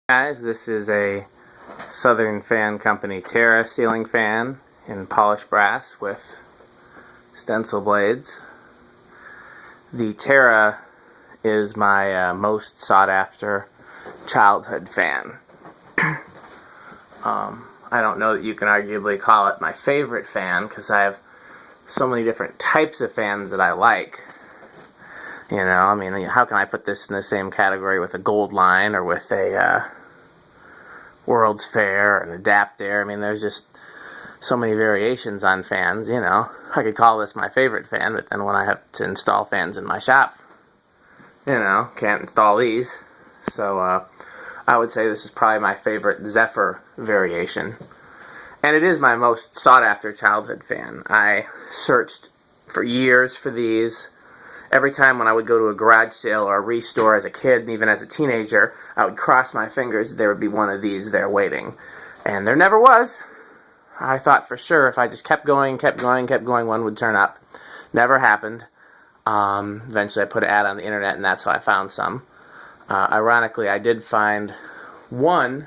Guys, this is a Southern Fan Company Terra ceiling fan in polished brass with stencil blades. The Terra is my most sought after childhood fan. I don't know that you can arguably call it my favorite fan because I have so many different types of fans that I like. You know, I mean, how can I put this in the same category with a Gold Line or with a World's Fair, an Adapter? I mean, there's just so many variations on fans, you know. I could call this my favorite fan, but then when I have to install fans in my shop, you know, can't install these. So, I would say this is probably my favorite Zephyr variation. And it is my most sought-after childhood fan. I searched for years for these. Every time when I would go to a garage sale or a restore as a kid, and even as a teenager, I would cross my fingers there would be one of these there waiting. And there never was. I thought for sure if I just kept going, one would turn up. Never happened. Eventually I put an ad on the internet, and that's how I found some. Ironically, I did find one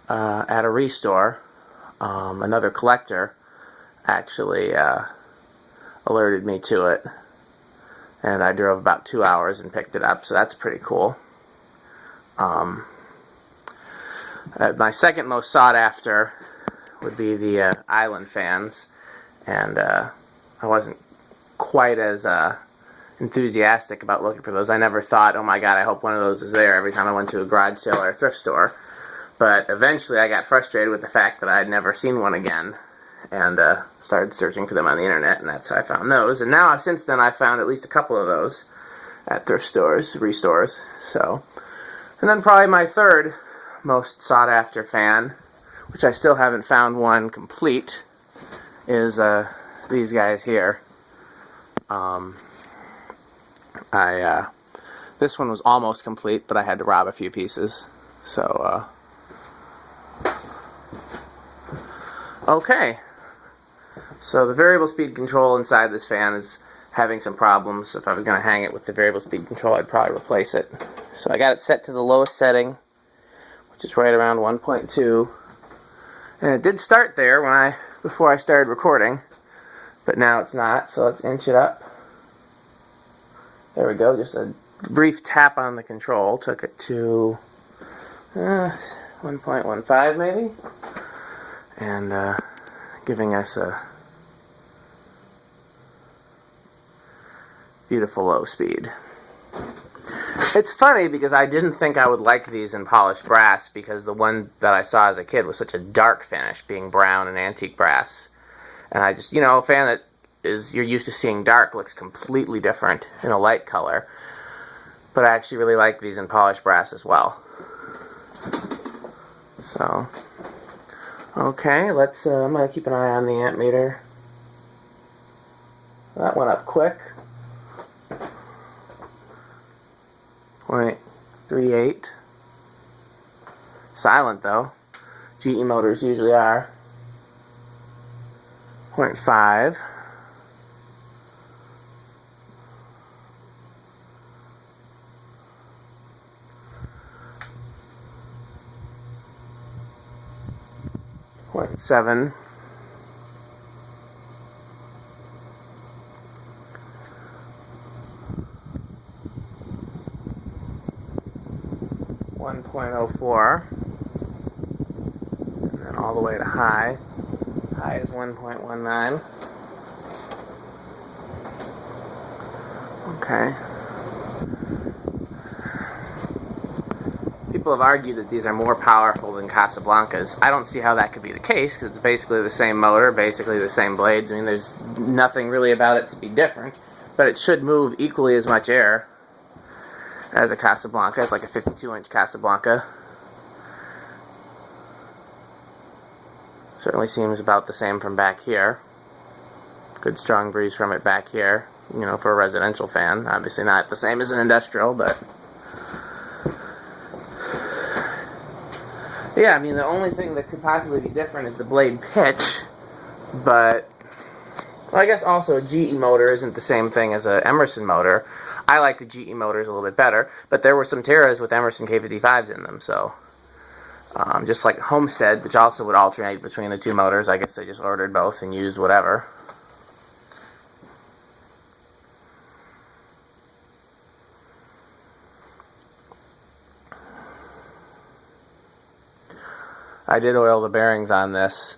at a restore. Another collector actually alerted me to it. And I drove about 2 hours and picked it up, so that's pretty cool. My second most sought after would be the Island fans, and I wasn't quite as enthusiastic about looking for those. I never thought, oh my god, I hope one of those is there every time I went to a garage sale or a thrift store. But eventually I got frustrated with the fact that I had never seen one again, and started searching for them on the internet, and that's how I found those. And now, since then, I've found at least a couple of those at thrift stores, restores. So, and then probably my third most sought-after fan, which I still haven't found one complete, is these guys here. This one was almost complete, but I had to rob a few pieces. So, okay. So the variable speed control inside this fan is having some problems. If I was going to hang it with the variable speed control, I'd probably replace it. So I got it set to the lowest setting, which is right around 1.2. And it did start there before I started recording, but now it's not, so let's inch it up. There we go, just a brief tap on the control took it to 1.15 maybe, and giving us a beautiful low speed. It's funny because I didn't think I would like these in polished brass because the one that I saw as a kid was such a dark finish, being brown and antique brass. And I just, you know, a fan that you're used to seeing dark looks completely different in a light color. But I actually really like these in polished brass as well. So, okay, I'm going to keep an eye on the amp meter. That went up quick. 0.38. Silent though. GE motors usually are. 0.5. .7. 1.04, and then all the way to high. High is 1.19. Okay. People have argued that these are more powerful than Casablancas. I don't see how that could be the case, because it's basically the same motor, basically the same blades. I mean, there's nothing really about it to be different, but it should move equally as much air as a Casablanca. It's like a 52-inch Casablanca. Certainly seems about the same from back here. Good strong breeze from it back here, you know, for a residential fan. Obviously not the same as an industrial, but yeah, I mean, the only thing that could possibly be different is the blade pitch, but well, I guess also a GE motor isn't the same thing as an Emerson motor. I like the GE motors a little bit better, but there were some Terras with Emerson K55s in them, so just like Homestead, which also would alternate between the two motors. I guess they just ordered both and used whatever. I did oil the bearings on this.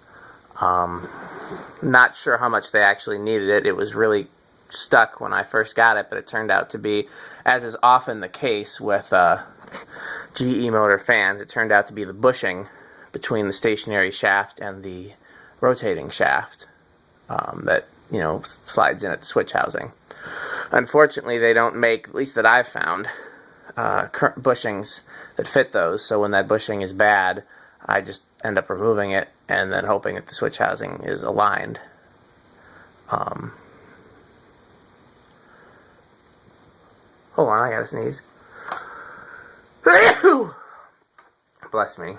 Not sure how much they actually needed it. It was really stuck when I first got it, but it turned out to be, as is often the case with GE motor fans, it turned out to be the bushing between the stationary shaft and the rotating shaft that, you know, slides in at the switch housing. Unfortunately, they don't make, at least that I've found, bushings that fit those, so when that bushing is bad, I just end up removing it and then hoping that the switch housing is aligned. Hold on, I gotta sneeze. Bless me.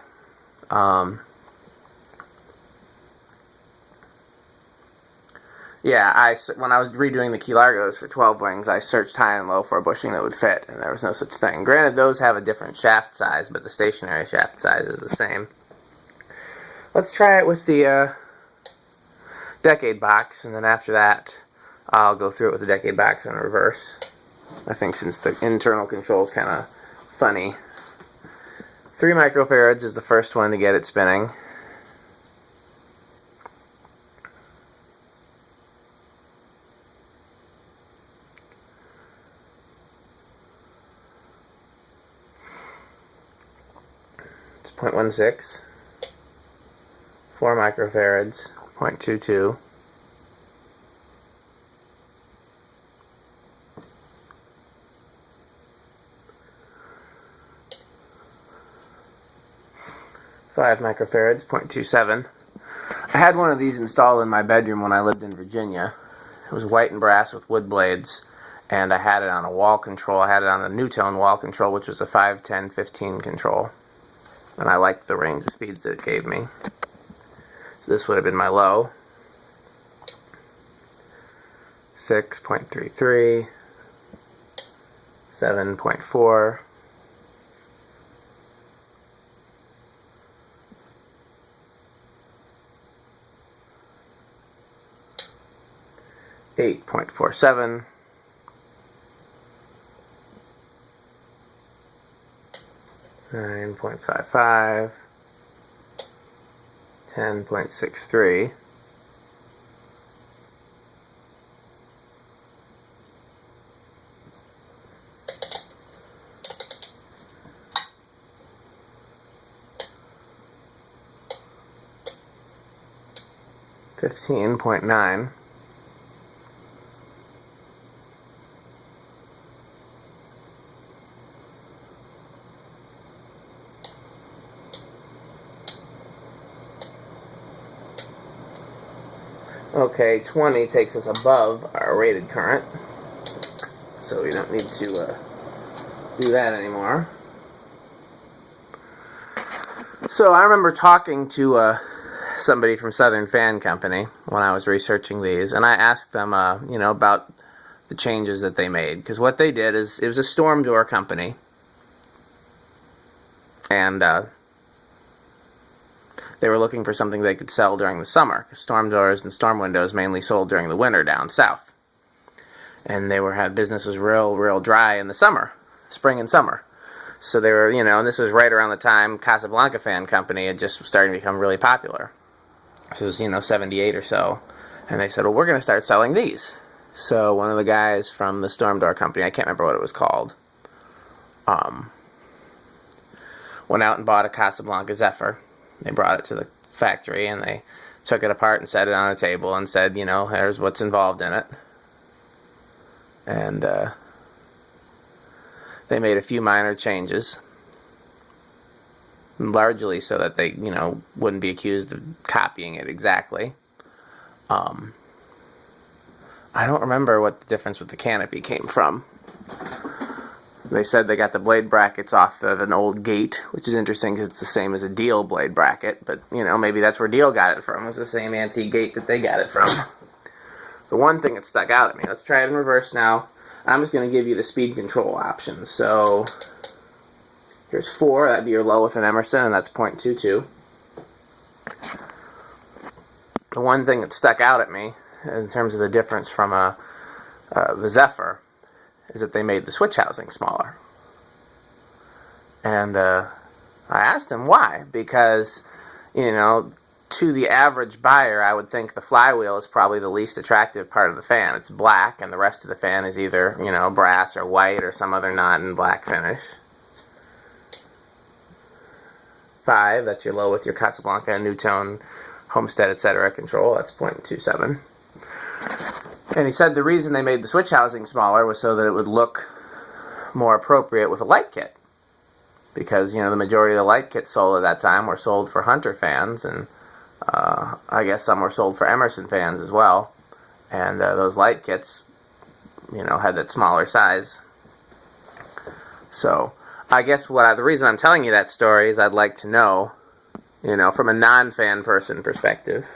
Yeah, when I was redoing the Key Largos for 12 wings, I searched high and low for a bushing that would fit, and there was no such thing. Granted, those have a different shaft size, but the stationary shaft size is the same. Let's try it with the Decade box, and then after that, I'll go through it with the Decade box in reverse. I think since the internal control is kind of funny. 3 microfarads is the first one to get it spinning. It's 0.16. 4 microfarads, 0.22. Five microfarads, 0.27. I had one of these installed in my bedroom when I lived in Virginia. It was white and brass with wood blades, and I had it on a wall control. I had it on a Newtone wall control, which was a 5, 10, 15 control. And I liked the range of speeds that it gave me. So this would have been my low. 6.33, 7.4, 8.47, 9.55, 10.63, 15.9, 20 takes us above our rated current, so we don't need to do that anymore. So I remember talking to somebody from Southern Fan Company when I was researching these, and I asked them, you know, about the changes that they made, because what they did is, it was a storm door company, and they were looking for something they could sell during the summer, because storm doors and storm windows mainly sold during the winter down south. And they had business was real dry in the summer, spring and summer. So they were, you know, and this was right around the time Casablanca Fan Company had just started to become really popular. This was, you know, 78 or so. And they said, well, we're going to start selling these. So one of the guys from the storm door company, I can't remember what it was called, went out and bought a Casablanca Zephyr. They brought it to the factory, and they took it apart and set it on a table and said, you know, here's what's involved in it. And they made a few minor changes, largely so that they, you know, wouldn't be accused of copying it exactly. I don't remember what the difference with the canopy came from. They said they got the blade brackets off of an old gate, which is interesting because it's the same as a Deal blade bracket, but, you know, maybe that's where Deal got it from. It was the same antique gate that they got it from. The one thing that stuck out at me, let's try it in reverse now. I'm just going to give you the speed control options. So here's 4, that'd be your low with an Emerson, and that's 0.22. The one thing that stuck out at me in terms of the difference from the Zephyr is that they made the switch housing smaller. And I asked him why, because, you know, to the average buyer, I would think the flywheel is probably the least attractive part of the fan. It's black, and the rest of the fan is either, you know, brass or white or some other non-black finish. 5, that's your low with your Casablanca, Newtone, Homestead, etc. control. That's 0.27. And he said the reason they made the switch housing smaller was so that it would look more appropriate with a light kit. Because, you know, the majority of the light kits sold at that time were sold for Hunter fans, and I guess some were sold for Emerson fans as well. And those light kits, you know, had that smaller size. So, I guess the reason I'm telling you that story is I'd like to know, you know, from a non-fan person perspective.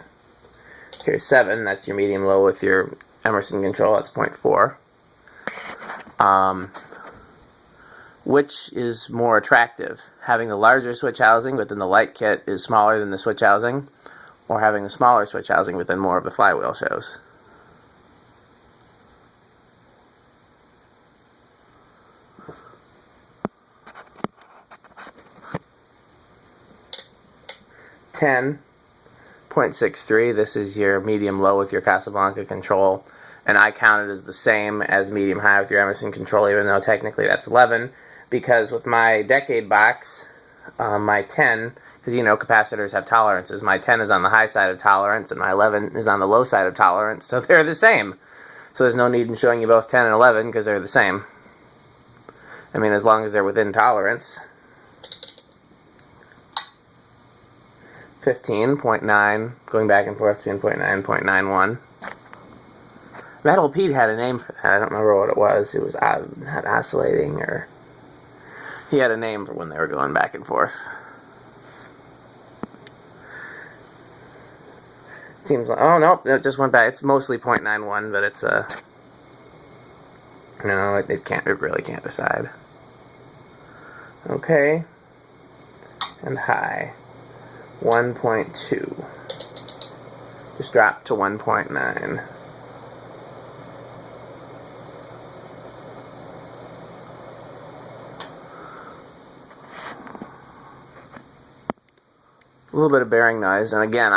Here's 7, that's your medium-low with your Emerson control, that's 0.4. Which is more attractive? Having the larger switch housing but then the light kit is smaller than the switch housing, or having the smaller switch housing but then more of the flywheel shows? .63, this is your medium-low with your Casablanca control, and I count it as the same as medium-high with your Emerson control, even though technically that's 11, because with my decade box, my 10, because you know capacitors have tolerances, my 10 is on the high side of tolerance, and my 11 is on the low side of tolerance, so they're the same. So there's no need in showing you both 10 and 11, because they're the same. I mean, as long as they're within tolerance. 15.9, going back and forth between 0.9 and 0.91. Metal Pete had a name for that. I don't remember what it was. It was not oscillating, or he had a name for when they were going back and forth. Seems like, oh no, it just went back. It's mostly 0.91, but it's no, it can't. It really can't decide. Okay, and high. 1.2. Just dropped to 1.9. A little bit of bearing noise, and again,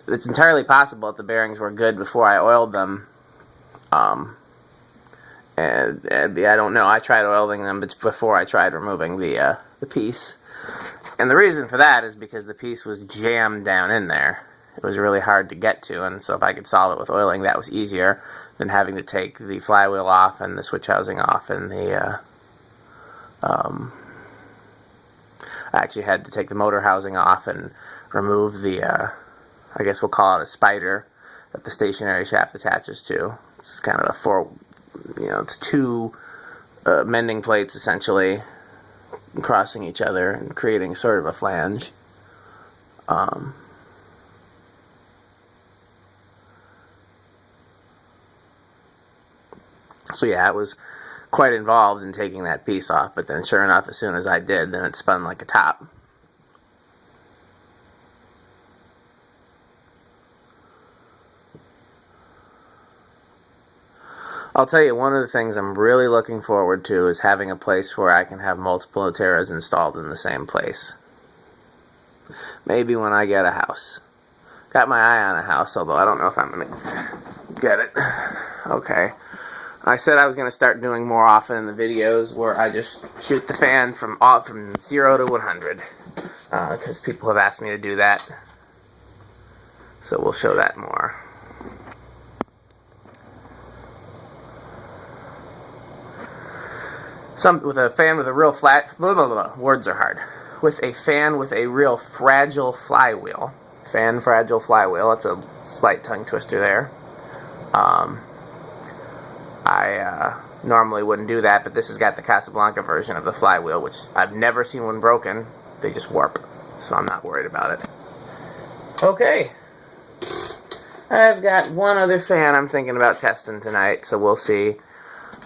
it's entirely possible that the bearings were good before I oiled them. And I don't know. I tried oiling them before I tried removing the piece. And the reason for that is because the piece was jammed down in there. It was really hard to get to, and so if I could solve it with oiling, that was easier than having to take the flywheel off and the switch housing off and the I actually had to take the motor housing off and remove the I guess we'll call it a spider that the stationary shaft attaches to. It's kind of it's 2 mending plates essentially crossing each other and creating sort of a flange. So yeah, it was quite involved in taking that piece off, but then sure enough, as soon as I did, then it spun like a top. I'll tell you, one of the things I'm really looking forward to is having a place where I can have multiple Oteras installed in the same place. Maybe when I get a house. Got my eye on a house, although I don't know if I'm going to get it. Okay. I said I was going to start doing more often in the videos where I just shoot the fan from 0 to 100. Because people have asked me to do that. So we'll show that more. With a fan with a real words are hard. With a fan with a real fragile flywheel. Fan fragile flywheel. That's a slight tongue twister there. I normally wouldn't do that, but this has got the Casablanca version of the flywheel, which I've never seen one broken. They just warp, so I'm not worried about it. Okay. I've got one other fan I'm thinking about testing tonight, so we'll see.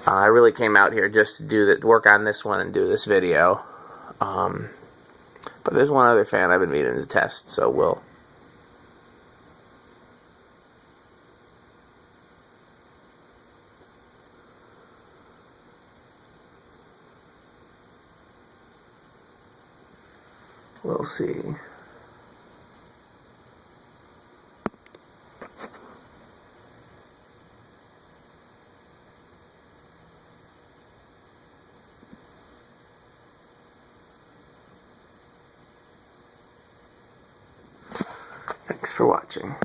I really came out here just to do that, work on this one and do this video. But there's one other fan I've been meaning to test, so we'll see. Thanks for watching.